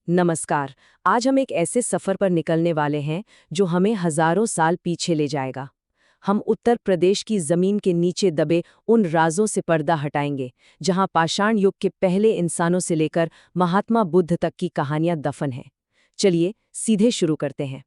नमस्कार। आज हम एक ऐसे सफर पर निकलने वाले हैं जो हमें हजारों साल पीछे ले जाएगा। हम उत्तर प्रदेश की जमीन के नीचे दबे उन राजों से पर्दा हटाएंगे जहां पाषाण युग के पहले इंसानों से लेकर महात्मा बुद्ध तक की कहानियां दफन हैं। चलिए सीधे शुरू करते हैं।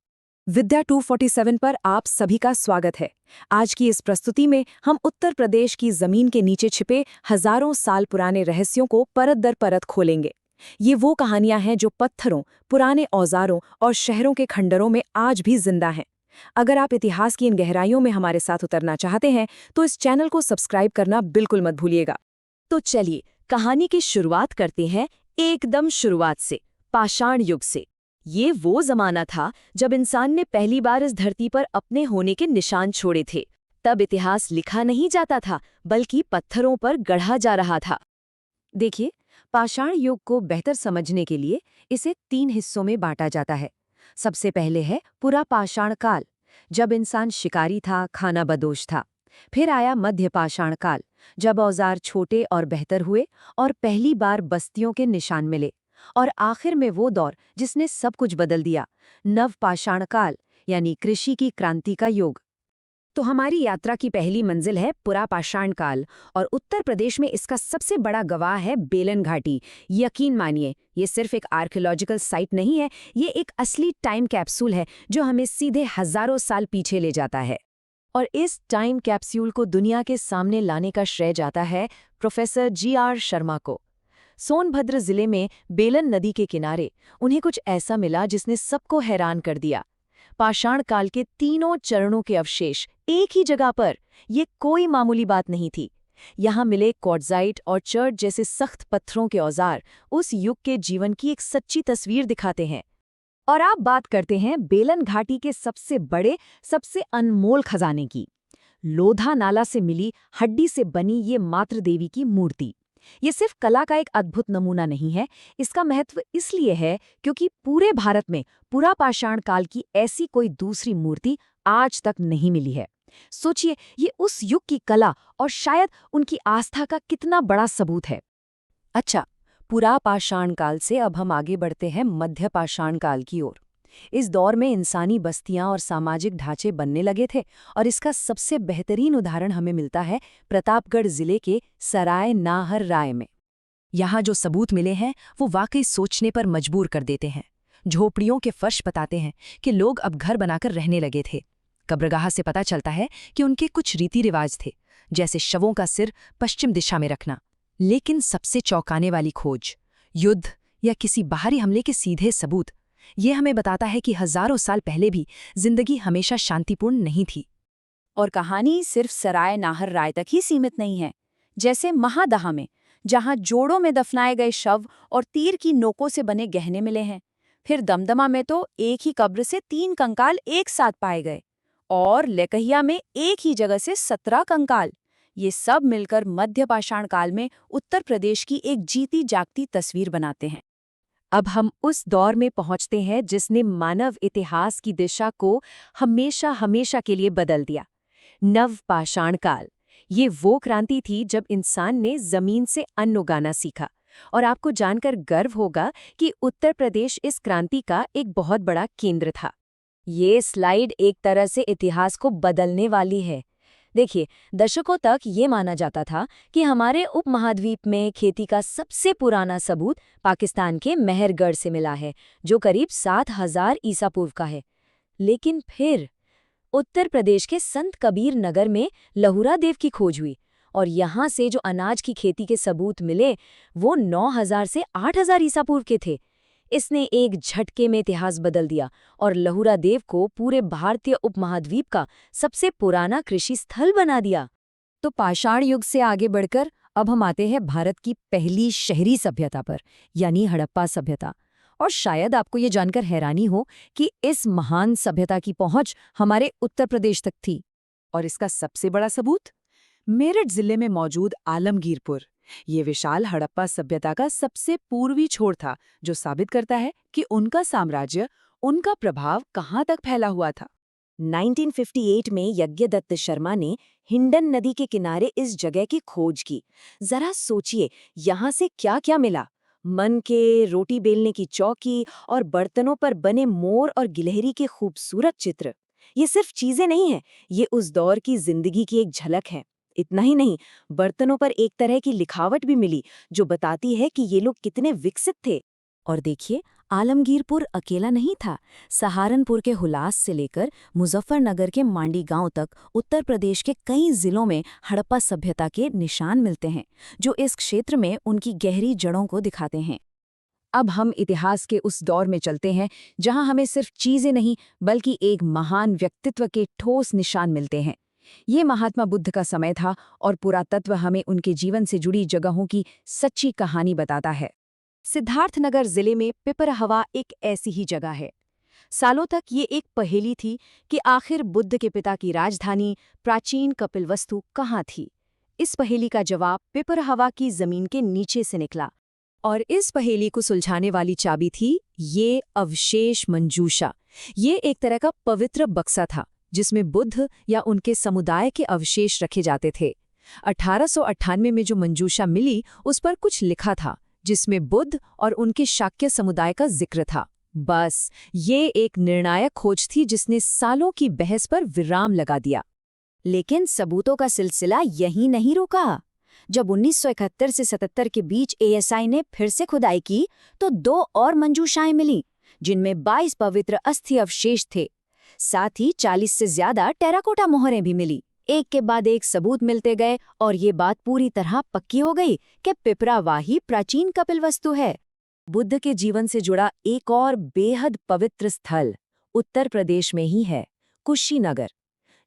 विद्या 247 पर आप सभी का स्वागत है। आज की इस प्रस्तुति में हम उत्तर प्रदेश की जमीन के नीचे छिपे हजारों साल पुराने रहस्यों को परत दर परत खोलेंगे। ये वो कहानियां हैं जो पत्थरों, पुराने औजारों और शहरों के खंडरों में आज भी जिंदा हैं। अगर आप इतिहास की इन गहराइयों में हमारे साथ उतरना चाहते हैं तो इस चैनल को सब्सक्राइब करना बिल्कुल मत भूलिएगा। तो चलिए कहानी की शुरुआत करते हैं, एकदम शुरुआत से, पाषाण युग से। ये वो जमाना था जब इंसान ने पहली बार इस धरती पर अपने होने के निशान छोड़े थे। तब इतिहास लिखा नहीं जाता था, बल्कि पत्थरों पर गढ़ा जा रहा था। देखिए, पाषाण युग को बेहतर समझने के लिए इसे 3 हिस्सों में बांटा जाता है। सबसे पहले है पुरा पाषाण काल, जब इंसान शिकारी था, खाना बदोश था। फिर आया मध्य पाषाण काल, जब औजार छोटे और बेहतर हुए और पहली बार बस्तियों के निशान मिले। और आखिर में वो दौर जिसने सब कुछ बदल दिया, नव पाषाण काल, यानी कृषि की क्रांति का युग। तो हमारी यात्रा की पहली मंजिल है पुरा पाषाण काल, और उत्तर प्रदेश में इसका सबसे बड़ा गवाह है बेलन घाटी। यकीन मानिए, ये सिर्फ एक आर्कियोलॉजिकल साइट नहीं है, ये एक असली टाइम कैप्सूल है जो हमें सीधे हजारों साल पीछे ले जाता है। और इस टाइम कैप्सूल को दुनिया के सामने लाने का श्रेय जाता है प्रोफेसर GR शर्मा को। सोनभद्र जिले में बेलन नदी के किनारे उन्हें कुछ ऐसा मिला जिसने सबको हैरान कर दिया। पाषाण काल के तीनों चरणों के अवशेष एक ही जगह पर। ये कोई मामूली बात नहीं थी। यहाँ मिले क्वार्ट्जाइट और चर्ट जैसे सख्त पत्थरों के औजार उस युग के जीवन की एक सच्ची तस्वीर दिखाते हैं। और आप बात करते हैं बेलन घाटी के सबसे बड़े, सबसे अनमोल खजाने की। लोधा नाला से मिली हड्डी से बनी ये मातृ देवी की मूर्ति। ये सिर्फ कला का एक अद्भुत नमूना नहीं है, इसका महत्व इसलिए है क्योंकि पूरे भारत में पुरा पाषाण काल की ऐसी कोई दूसरी मूर्ति आज तक नहीं मिली है। सोचिए, ये उस युग की कला और शायद उनकी आस्था का कितना बड़ा सबूत है। अच्छा, पुरा पाषाण काल से अब हम आगे बढ़ते हैं मध्य पाषाण काल की ओर। इस दौर में इंसानी बस्तियां और सामाजिक ढांचे बनने लगे थे, और इसका सबसे बेहतरीन उदाहरण हमें मिलता है प्रतापगढ़ जिले के सराय नाहर राय में। यहाँ जो सबूत मिले हैं वो वाकई सोचने पर मजबूर कर देते हैं। झोपड़ियों के फर्श बताते हैं कि लोग अब घर बनाकर रहने लगे थे। कब्रगाह से पता चलता है कि उनके कुछ रीति रिवाज थे, जैसे शवों का सिर पश्चिम दिशा में रखना। लेकिन सबसे चौंकाने वाली खोज, युद्ध या किसी बाहरी हमले के सीधे सबूत, ये हमें बताता है कि हजारों साल पहले भी जिंदगी हमेशा शांतिपूर्ण नहीं थी। और कहानी सिर्फ सराय नाहर राय तक ही सीमित नहीं है। जैसे महादहा में, जहां जोड़ों में दफनाए गए शव और तीर की नोकों से बने गहने मिले हैं। फिर दमदमा में तो एक ही कब्र से 3 कंकाल एक साथ पाए गए। और लेकहिया में एक ही जगह से 17 कंकाल। ये सब मिलकर मध्य पाषाण काल में उत्तर प्रदेश की एक जीती जागती तस्वीर बनाते हैं। अब हम उस दौर में पहुंचते हैं जिसने मानव इतिहास की दिशा को हमेशा हमेशा के लिए बदल दिया, नव पाषाण काल। ये वो क्रांति थी जब इंसान ने जमीन से अन्न उगाना सीखा। और आपको जानकर गर्व होगा कि उत्तर प्रदेश इस क्रांति का एक बहुत बड़ा केंद्र था। ये स्लाइड एक तरह से इतिहास को बदलने वाली है। देखिए, दशकों तक ये माना जाता था कि हमारे उपमहाद्वीप में खेती का सबसे पुराना सबूत पाकिस्तान के मेहरगढ़ से मिला है, जो करीब 7000 ईसा पूर्व का है। लेकिन फिर उत्तर प्रदेश के संत कबीर नगर में लहुरा देव की खोज हुई, और यहाँ से जो अनाज की खेती के सबूत मिले वो 9000 से 8000 ईसा पूर्व के थे। इसने एक झटके में इतिहास बदल दिया और लहुरा देव को पूरे भारतीय उपमहाद्वीप का सबसे पुराना कृषि स्थल बना दिया। तो पाषाण युग से आगे बढ़कर अब हम आते हैं भारत की पहली शहरी सभ्यता पर, यानी हड़प्पा सभ्यता। और शायद आपको ये जानकर हैरानी हो कि इस महान सभ्यता की पहुंच हमारे उत्तर प्रदेश तक थी। और इसका सबसे बड़ा सबूत मेरठ जिले में मौजूद आलमगीरपुर। ये विशाल हड़प्पा सभ्यता का सबसे पूर्वी छोर था, जो साबित करता है कि उनका साम्राज्य, उनका प्रभाव कहाँ तक फैला हुआ था। 1958 में यज्ञदत्त शर्मा ने हिंडन नदी के किनारे इस जगह की खोज की। जरा सोचिए, यहाँ से क्या क्या मिला। मन के, रोटी बेलने की चौकी और बर्तनों पर बने मोर और गिलहरी के खूबसूरत चित्र। ये सिर्फ चीजें नहीं हैं, ये उस दौर की जिंदगी की एक झलक है। इतना ही नहीं, बर्तनों पर एक तरह की लिखावट भी मिली जो बताती है कि ये लोग कितने विकसित थे। और देखिए, आलमगीरपुर अकेला नहीं था। सहारनपुर के हुलास से लेकर मुजफ्फरनगर के मांडी गांव तक उत्तर प्रदेश के कई जिलों में हड़प्पा सभ्यता के निशान मिलते हैं, जो इस क्षेत्र में उनकी गहरी जड़ों को दिखाते हैं। अब हम इतिहास के उस दौर में चलते हैं जहां हमें सिर्फ चीजें नहीं बल्कि एक महान व्यक्तित्व के ठोस निशान मिलते हैं। ये महात्मा बुद्ध का समय था और पुरातत्व हमें उनके जीवन से जुड़ी जगहों की सच्ची कहानी बताता है। सिद्धार्थनगर जिले में पिपरहवा एक ऐसी ही जगह है। सालों तक ये एक पहेली थी कि आखिर बुद्ध के पिता की राजधानी प्राचीन कपिलवस्तु कहाँ थी। इस पहेली का जवाब पिपरहवा की जमीन के नीचे से निकला, और इस पहेली को सुलझाने वाली चाबी थी ये अवशेष मंजूषा। ये एक तरह का पवित्र बक्सा था जिसमें बुद्ध या उनके समुदाय के अवशेष रखे जाते थे। 1898 में जो मंजूषा मिली उस पर कुछ लिखा था जिसमें बुद्ध और उनके शाक्य समुदाय का जिक्र था। बस ये एक निर्णायक खोज थी जिसने सालों की बहस पर विराम लगा दिया। लेकिन सबूतों का सिलसिला यहीं नहीं रुका। जब 1971 से 77 के बीच एएसआई ने फिर से खुदाई की तो 2 और मंजूषाएं मिलीं, जिनमें 22 पवित्र अस्थि अवशेष थे। साथ ही 40 से ज्यादा टेराकोटा मोहरें भी मिली। एक के बाद एक सबूत मिलते गए और ये बात पूरी तरह पक्की हो गई कि पिपरावा ही प्राचीन कपिलवस्तु है। बुद्ध के जीवन से जुड़ा एक और बेहद पवित्र स्थल उत्तर प्रदेश में ही है, कुशीनगर।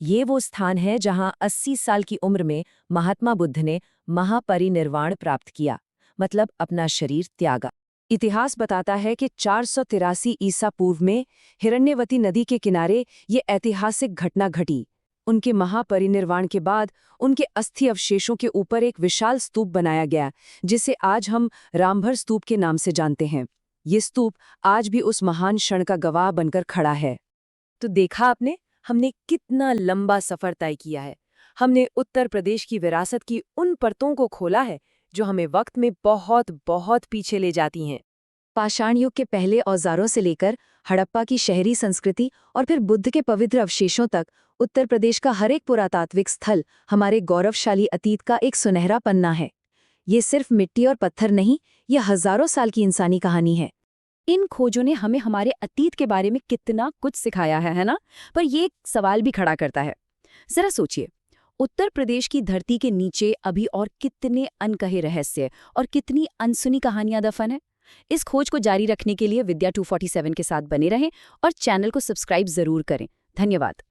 ये वो स्थान है जहां 80 साल की उम्र में महात्मा बुद्ध ने महापरिनिर्वाण प्राप्त किया, मतलब अपना शरीर त्यागा। इतिहास बताता है कि 483 ईसा पूर्व में हिरण्यवती नदी के किनारे ये ऐतिहासिक घटना घटी। उनके महापरिनिर्वाण के बाद उनके अस्थि अवशेषों के ऊपर एक विशाल स्तूप बनाया गया जिसे आज हम रामभर स्तूप के नाम से जानते हैं। ये स्तूप आज भी उस महान क्षण का गवाह बनकर खड़ा है। तो देखा आपने, हमने कितना लंबा सफर तय किया है। हमने उत्तर प्रदेश की विरासत की उन परतों को खोला है जो हमें वक्त में बहुत बहुत पीछे ले जाती हैं। पाषाण युग के पहले औजारों से लेकर हड़प्पा की शहरी संस्कृति और फिर बुद्ध के पवित्र अवशेषों तक उत्तर प्रदेश का हर एक पुरातात्विक स्थल हमारे गौरवशाली अतीत का एक सुनहरा पन्ना है। ये सिर्फ मिट्टी और पत्थर नहीं, ये हजारों साल की इंसानी कहानी है। इन खोजों ने हमें हमारे अतीत के बारे में कितना कुछ सिखाया है ना? पर ये एक सवाल भी खड़ा करता है। जरा सोचिए, उत्तर प्रदेश की धरती के नीचे अभी और कितने अनकहे रहस्य और कितनी अनसुनी कहानियां दफन है। इस खोज को जारी रखने के लिए विद्या 247 के साथ बने रहें और चैनल को सब्सक्राइब जरूर करें। धन्यवाद।